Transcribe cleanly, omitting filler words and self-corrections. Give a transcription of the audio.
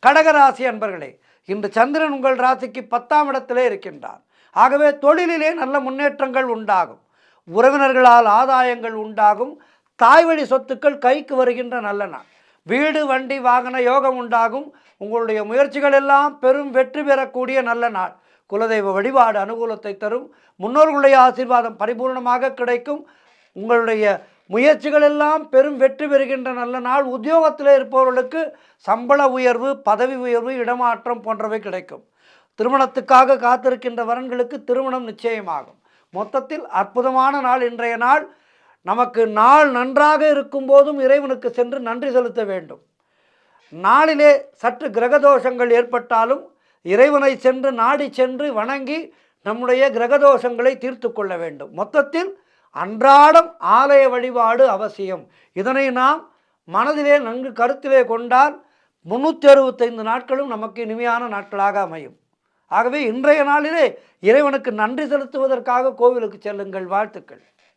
கடகராசி அன்பர்களே, இன்று சந்திரன் உங்கள் ராசிக்கு 10ஆம் இடத்திலே இருக்கின்றார். ஆகவே தொழிலிலே நல்ல முன்னேற்றங்கள் உண்டாகும். உறவினர்களால் ஆதாயங்கள் உண்டாகும். தாய்வழி சொத்துக்கள் கைக்கு வருகின்ற நல்ல நாள். வீடு வண்டி வாகன யோகம் உண்டாகும். உங்களுடைய முயற்சிகள் எல்லாம் பெரும் வெற்றி பெறக்கூடிய நல்ல நாள். குலதெய்வ வழிபாடு அனுகூலத்தை தரும். முன்னோர்களுடைய ஆசீர்வாதம் பரிபூர்ணமாக கிடைக்கும். உங்களுடைய முயற்சிகள் எல்லாம் பெரும் வெற்றி பெறுகின்ற நல்ல நாள். உத்தியோகத்தில் இருப்பவர்களுக்கு சம்பள உயர்வு, பதவி உயர்வு, இடமாற்றம் போன்றவை கிடைக்கும். திருமணத்துக்காக காத்திருக்கின்ற வரன்களுக்கு திருமணம் நிச்சயமாகும். மொத்தத்தில் அற்புதமான நாள் இன்றைய நாள். நமக்கு நாள் நன்றாக இருக்கும் போதும் இறைவனுக்கு சென்று நன்றி செலுத்த வேண்டும். நாளிலே சற்று கிரகதோஷங்கள் ஏற்பட்டாலும் இறைவனை சென்று நாடி சென்று வணங்கி நம்முடைய கிரகதோஷங்களை தீர்த்து கொள்ள வேண்டும். மொத்தத்தில் அன்றாடம் ஆலய வழிபாடு அவசியம். இதனை நாம் மனதிலே நன்கு கருத்திலே கொண்டால் 365 நாட்களும் நமக்கு இனிமையான நாட்களாக அமையும். ஆகவே இன்றைய நாளிலே இறைவனுக்கு நன்றி செலுத்துவதற்காக கோவிலுக்கு செல்லுங்கள். வாழ்த்துக்கள்.